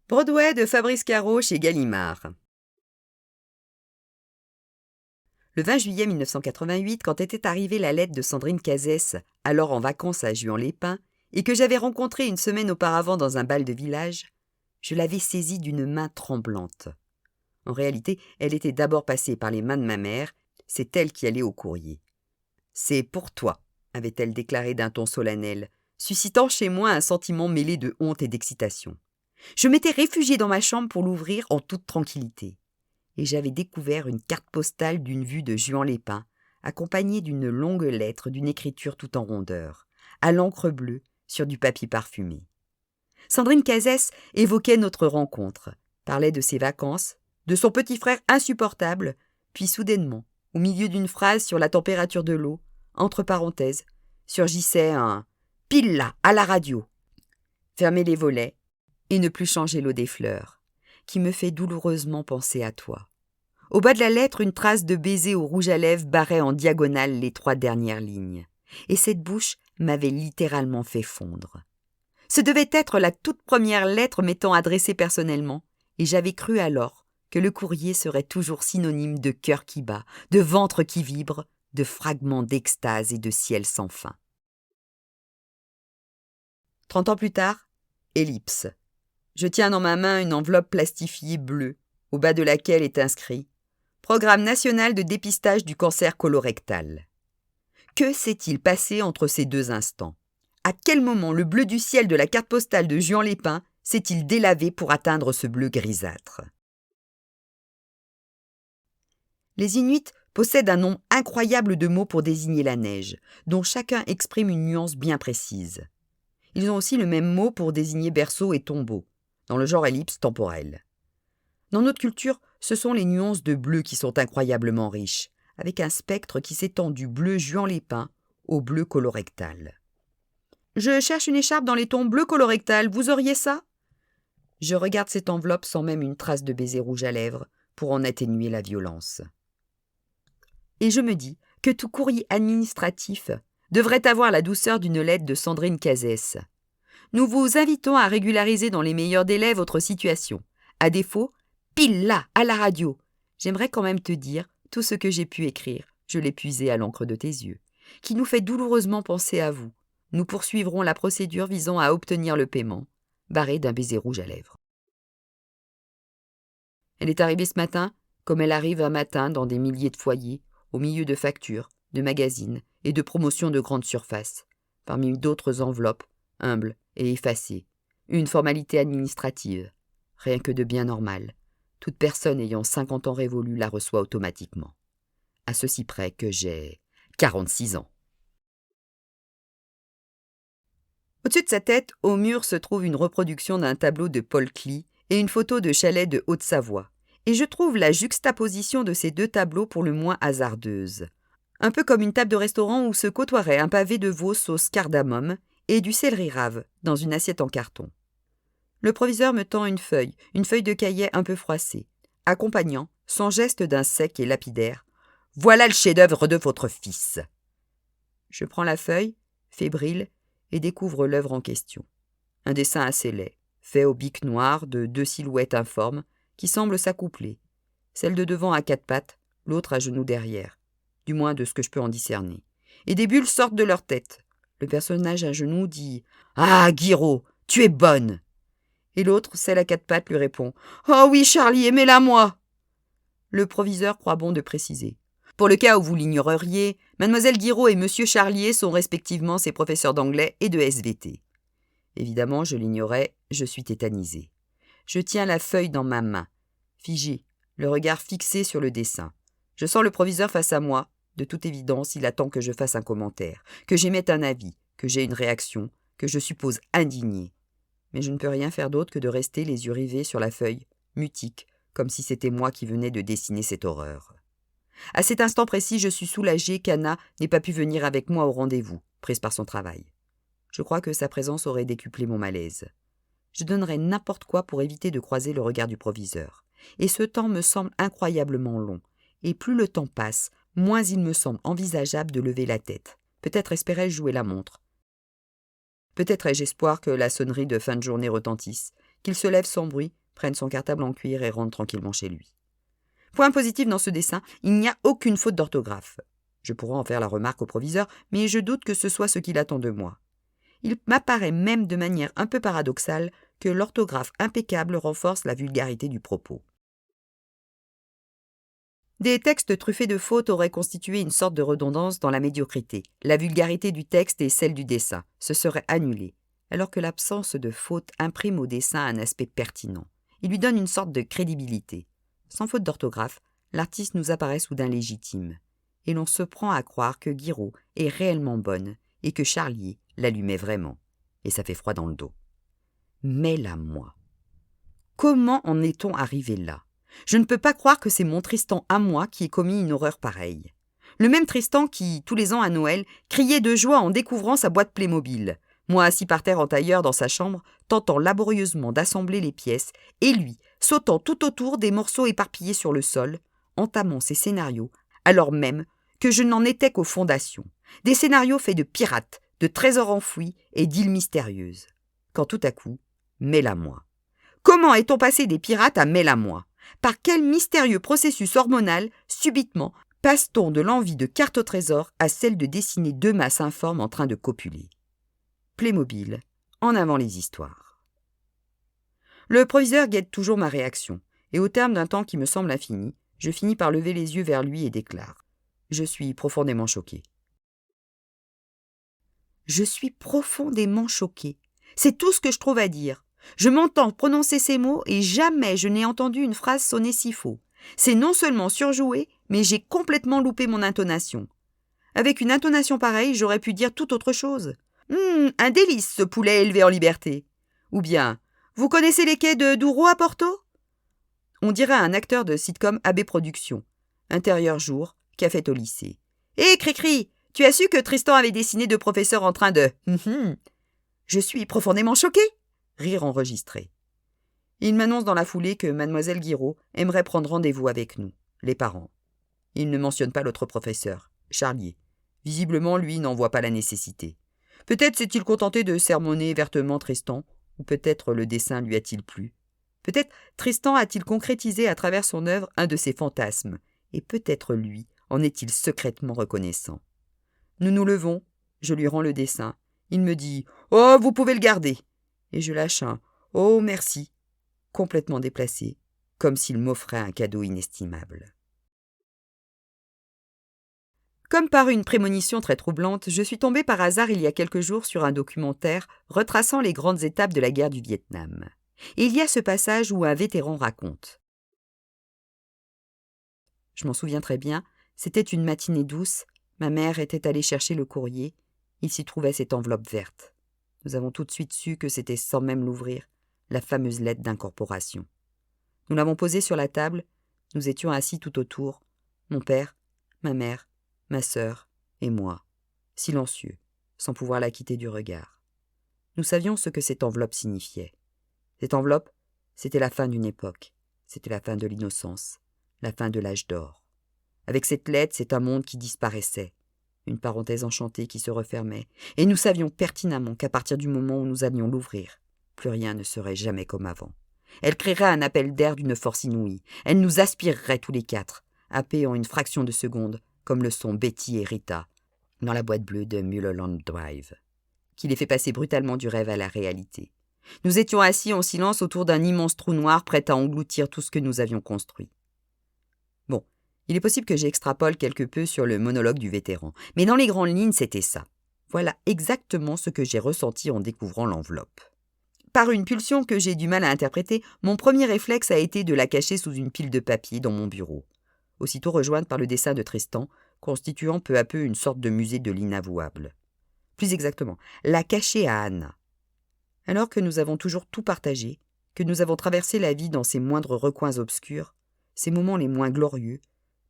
Broadway de Fabrice Caro chez Gallimard. Le 20 juillet 1988, quand était arrivée la lettre de Sandrine Cazès, alors en vacances à Juan-les-Pins, et que j'avais rencontrée une semaine auparavant dans un bal de village, je l'avais saisie d'une main tremblante. En réalité, elle était d'abord passée par les mains de ma mère, c'est elle qui allait au courrier. « C'est pour toi », avait-elle déclaré d'un ton solennel, suscitant chez moi un sentiment mêlé de honte et d'excitation. Je m'étais réfugiée dans ma chambre pour l'ouvrir en toute tranquillité. Et j'avais découvert une carte postale d'une vue de Juan-les-Pins, accompagnée d'une longue lettre d'une écriture tout en rondeur, à l'encre bleue, sur du papier parfumé. Sandrine Cazès évoquait notre rencontre, parlait de ses vacances, de son petit frère insupportable, puis soudainement, au milieu d'une phrase sur la température de l'eau, entre parenthèses, surgissait un « pile là, à la radio ». Fermer les volets et ne plus changer l'eau des fleurs, qui me fait douloureusement penser à toi. Au bas de la lettre, une trace de baiser au rouge à lèvres barrait en diagonale les 3 dernières lignes. Et cette bouche m'avait littéralement fait fondre. Ce devait être la toute première lettre m'étant adressée personnellement, et j'avais cru alors que le courrier serait toujours synonyme de cœur qui bat, de ventre qui vibre, de fragments d'extase et de ciel sans fin. 30 ans plus tard, ellipse. Je tiens dans ma main une enveloppe plastifiée bleue, au bas de laquelle est inscrit « Programme national de dépistage du cancer colorectal ». Que s'est-il passé entre ces 2 instants? À quel moment le bleu du ciel de la carte postale de Juan-les-Pins s'est-il délavé pour atteindre ce bleu grisâtre? Les Inuits possèdent un nombre incroyable de mots pour désigner la neige, dont chacun exprime une nuance bien précise. Ils ont aussi le même mot pour désigner berceau et tombeau, dans le genre ellipse temporelle. Dans notre culture, ce sont les nuances de bleu qui sont incroyablement riches, avec un spectre qui s'étend du bleu Juan-les-Pins au bleu colorectal. « Je cherche une écharpe dans les tons bleu colorectal, vous auriez ça ?» Je regarde cette enveloppe sans même une trace de baiser rouge à lèvres pour en atténuer la violence. Et je me dis que tout courrier administratif devrait avoir la douceur d'une lettre de Sandrine Cazès. Nous vous invitons à régulariser dans les meilleurs délais votre situation. À défaut, pile là, à la radio. J'aimerais quand même te dire tout ce que j'ai pu écrire, je l'ai puisé à l'encre de tes yeux, qui nous fait douloureusement penser à vous. Nous poursuivrons la procédure visant à obtenir le paiement, barré d'un baiser rouge à lèvres. Elle est arrivée ce matin, comme elle arrive un matin dans des milliers de foyers, au milieu de factures, de magazines et de promotions de grande surface, parmi d'autres enveloppes, humbles et effacées. Une formalité administrative, rien que de bien normal. Toute personne ayant 50 ans révolus la reçoit automatiquement. À ceci près que j'ai 46 ans. Au-dessus de sa tête, au mur, se trouve une reproduction d'un tableau de Paul Klee et une photo de chalet de Haute-Savoie. Et je trouve la juxtaposition de ces 2 tableaux pour le moins hasardeuse. Un peu comme une table de restaurant où se côtoierait un pavé de veau sauce cardamome et du céleri rave dans une assiette en carton. Le proviseur me tend une feuille de cahier un peu froissée, accompagnant, son geste d'un sec et lapidaire, « Voilà le chef-d'œuvre de votre fils !» Je prends la feuille, fébrile, et découvre l'œuvre en question. Un dessin assez laid, fait au bic noir de 2 silhouettes informes qui semblent s'accoupler, celle de devant à 4 pattes, l'autre à genoux derrière, du moins de ce que je peux en discerner. Et des bulles sortent de leur tête. Le personnage à genoux dit « Ah, Guiraud, tu es bonne !» Et l'autre, celle à 4 pattes, lui répond « Oh oui, Charlie, aimez-la moi !» Le proviseur croit bon de préciser. Pour le cas où vous l'ignoreriez, Mademoiselle Guiraud et Monsieur Charlier sont respectivement ses professeurs d'anglais et de SVT. Évidemment, je l'ignorais, je suis tétanisé. Je tiens la feuille dans ma main, figé, le regard fixé sur le dessin. Je sens le proviseur face à moi. De toute évidence, il attend que je fasse un commentaire, que j'émette un avis, que j'aie une réaction, que je suppose indignée. Mais je ne peux rien faire d'autre que de rester les yeux rivés sur la feuille, mutique, comme si c'était moi qui venais de dessiner cette horreur. À cet instant précis, je suis soulagée qu'Anna n'ait pas pu venir avec moi au rendez-vous, prise par son travail. Je crois que sa présence aurait décuplé mon malaise. Je donnerais n'importe quoi pour éviter de croiser le regard du proviseur. Et ce temps me semble incroyablement long. Et plus le temps passe, moins il me semble envisageable de lever la tête. Peut-être espérais-je jouer la montre. Peut-être ai-je espoir que la sonnerie de fin de journée retentisse, qu'il se lève sans bruit, prenne son cartable en cuir et rentre tranquillement chez lui. Point positif dans ce dessin, il n'y a aucune faute d'orthographe. Je pourrais en faire la remarque au proviseur, mais je doute que ce soit ce qu'il attend de moi. Il m'apparaît même de manière un peu paradoxale que l'orthographe impeccable renforce la vulgarité du propos. Des textes truffés de fautes auraient constitué une sorte de redondance dans la médiocrité. La vulgarité du texte et celle du dessin se seraient annulées, alors que l'absence de fautes imprime au dessin un aspect pertinent. Il lui donne une sorte de crédibilité. Sans faute d'orthographe, l'artiste nous apparaît soudain légitime. Et l'on se prend à croire que Guiraud est réellement bonne et que Charlier l'allumait vraiment. Et ça fait froid dans le dos. Mais là, moi. Comment en est-on arrivé là ? Je ne peux pas croire que c'est mon Tristan à moi qui ait commis une horreur pareille. Le même Tristan qui, tous les ans à Noël, criait de joie en découvrant sa boîte Playmobil. Moi assis par terre en tailleur dans sa chambre, tentant laborieusement d'assembler les pièces, et lui, sautant tout autour des morceaux éparpillés sur le sol, entamant ses scénarios, alors même que je n'en étais qu'aux fondations. Des scénarios faits de pirates, de trésors enfouis et d'îles mystérieuses. Quand tout à coup, Mêle-à-moi. Comment est-on passé des pirates à Mêle-à-moi ? Par quel mystérieux processus hormonal, subitement, passe-t-on de l'envie de carte au trésor à celle de dessiner deux masses informes en train de copuler ? Playmobil, en avant les histoires. Le proviseur guette toujours ma réaction, et au terme d'un temps qui me semble infini, je finis par lever les yeux vers lui et déclare : Je suis profondément choqué. Je suis profondément choqué. C'est tout ce que je trouve à dire. Je m'entends prononcer ces mots et jamais je n'ai entendu une phrase sonner si faux. C'est non seulement surjoué, mais j'ai complètement loupé mon intonation. Avec une intonation pareille, j'aurais pu dire tout autre chose. Un délice, ce poulet élevé en liberté. Ou bien, vous connaissez les quais de Douro à Porto ? On dirait un acteur de sitcom AB Productions. Intérieur jour, cafette au lycée. Hé, Cricri, tu as su que Tristan avait dessiné deux professeurs en train de... Je suis profondément choqué. Rire enregistré. Il m'annonce dans la foulée que mademoiselle Guiraud aimerait prendre rendez-vous avec nous, les parents. Il ne mentionne pas l'autre professeur, Charlier. Visiblement, lui, n'en voit pas la nécessité. Peut-être s'est-il contenté de sermonner vertement Tristan, ou peut-être le dessin lui a-t-il plu. Peut-être Tristan a-t-il concrétisé à travers son œuvre un de ses fantasmes, et peut-être lui en est-il secrètement reconnaissant. Nous nous levons, je lui rends le dessin. Il me dit « Oh, vous pouvez le garder !» Et je lâche un « Oh, merci !» complètement déplacé, comme s'il m'offrait un cadeau inestimable. Comme par une prémonition très troublante, je suis tombée par hasard il y a quelques jours sur un documentaire retraçant les grandes étapes de la guerre du Vietnam. Et il y a ce passage où un vétéran raconte. Je m'en souviens très bien, c'était une matinée douce, ma mère était allée chercher le courrier, il s'y trouvait cette enveloppe verte. Nous avons tout de suite su que c'était, sans même l'ouvrir, la fameuse lettre d'incorporation. Nous l'avons posée sur la table, nous étions assis tout autour, mon père, ma mère, ma sœur et moi, silencieux, sans pouvoir la quitter du regard. Nous savions ce que cette enveloppe signifiait. Cette enveloppe, c'était la fin d'une époque, c'était la fin de l'innocence, la fin de l'âge d'or. Avec cette lettre, c'est un monde qui disparaissait, une parenthèse enchantée qui se refermait, et nous savions pertinemment qu'à partir du moment où nous allions l'ouvrir, plus rien ne serait jamais comme avant. Elle créerait un appel d'air d'une force inouïe. Elle nous aspirerait tous les quatre, happés en une fraction de seconde, comme le sont Betty et Rita, dans la boîte bleue de Mulholland Drive, qui les fait passer brutalement du rêve à la réalité. Nous étions assis en silence autour d'un immense trou noir prêt à engloutir tout ce que nous avions construit. Bon, il est possible que j'extrapole quelque peu sur le monologue du vétéran, mais dans les grandes lignes, c'était ça. Voilà exactement ce que j'ai ressenti en découvrant l'enveloppe. Par une pulsion que j'ai du mal à interpréter, mon premier réflexe a été de la cacher sous une pile de papier dans mon bureau, aussitôt rejointe par le dessin de Tristan, constituant peu à peu une sorte de musée de l'inavouable. Plus exactement, la cacher à Anna. Alors que nous avons toujours tout partagé, que nous avons traversé la vie dans ses moindres recoins obscurs, ses moments les moins glorieux,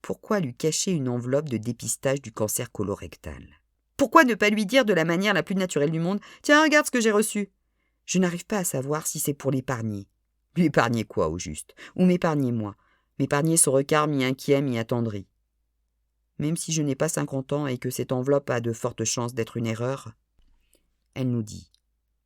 pourquoi lui cacher une enveloppe de dépistage du cancer colorectal ? Pourquoi ne pas lui dire de la manière la plus naturelle du monde « Tiens, regarde ce que j'ai reçu !» Je n'arrive pas à savoir si c'est pour l'épargner. L'épargner quoi, au juste ? Ou m'épargner moi ? M'épargner son regard mi-inquiet, mi-attendri. Même si je n'ai pas 50 ans et que cette enveloppe a de fortes chances d'être une erreur, elle nous dit.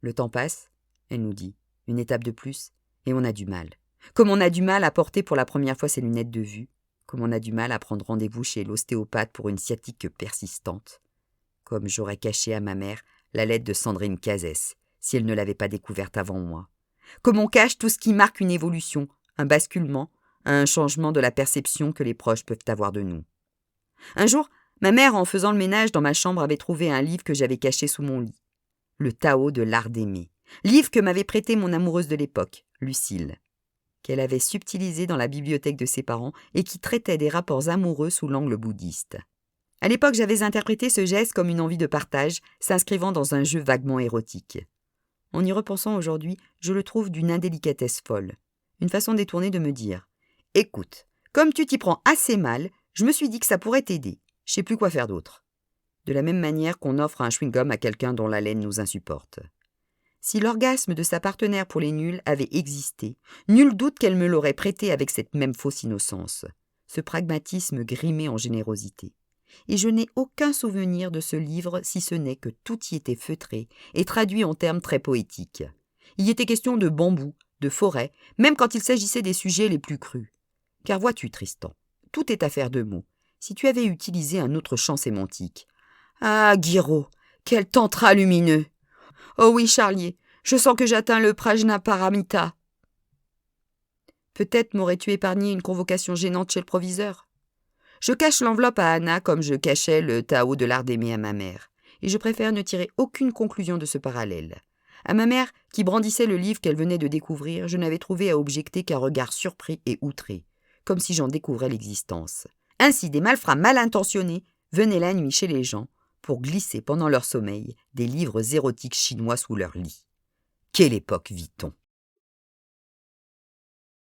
Le temps passe, elle nous dit. Une étape de plus, et on a du mal. Comme on a du mal à porter pour la première fois ses lunettes de vue, comme on a du mal à prendre rendez-vous chez l'ostéopathe pour une sciatique persistante, comme j'aurais caché à ma mère la lettre de Sandrine Cazès, si elle ne l'avait pas découverte avant moi. Comme on cache tout ce qui marque une évolution, un basculement, un changement de la perception que les proches peuvent avoir de nous. Un jour, ma mère, en faisant le ménage dans ma chambre, avait trouvé un livre que j'avais caché sous mon lit. Le Tao de l'art d'aimer. Livre que m'avait prêté mon amoureuse de l'époque, Lucille, qu'elle avait subtilisé dans la bibliothèque de ses parents et qui traitait des rapports amoureux sous l'angle bouddhiste. À l'époque, j'avais interprété ce geste comme une envie de partage, s'inscrivant dans un jeu vaguement érotique. En y repensant aujourd'hui, je le trouve d'une indélicatesse folle. Une façon détournée de me dire « Écoute, comme tu t'y prends assez mal, je me suis dit que ça pourrait t'aider. Je sais plus quoi faire d'autre. » De la même manière qu'on offre un chewing-gum à quelqu'un dont l'haleine nous insupporte. Si l'orgasme de sa partenaire pour les nuls avait existé, nul doute qu'elle me l'aurait prêté avec cette même fausse innocence, ce pragmatisme grimé en générosité. Et je n'ai aucun souvenir de ce livre si ce n'est que tout y était feutré et traduit en termes très poétiques. Il y était question de bambou, de forêt, même quand il s'agissait des sujets les plus crus. Car vois-tu, Tristan, tout est affaire de mots. Si tu avais utilisé un autre champ sémantique. Ah, Guiraud, quel tantra lumineux! Oh oui, Charlier, je sens que j'atteins le prajnaparamita. Peut-être m'aurais-tu épargné une convocation gênante chez le proviseur. Je cache l'enveloppe à Anna comme je cachais le Tao de l'art d'aimer à ma mère, et je préfère ne tirer aucune conclusion de ce parallèle. À ma mère, qui brandissait le livre qu'elle venait de découvrir, je n'avais trouvé à objecter qu'un regard surpris et outré, comme si j'en découvrais l'existence. Ainsi, des malfrats mal intentionnés venaient la nuit chez les gens pour glisser pendant leur sommeil des livres érotiques chinois sous leur lit. Quelle époque vit-on ?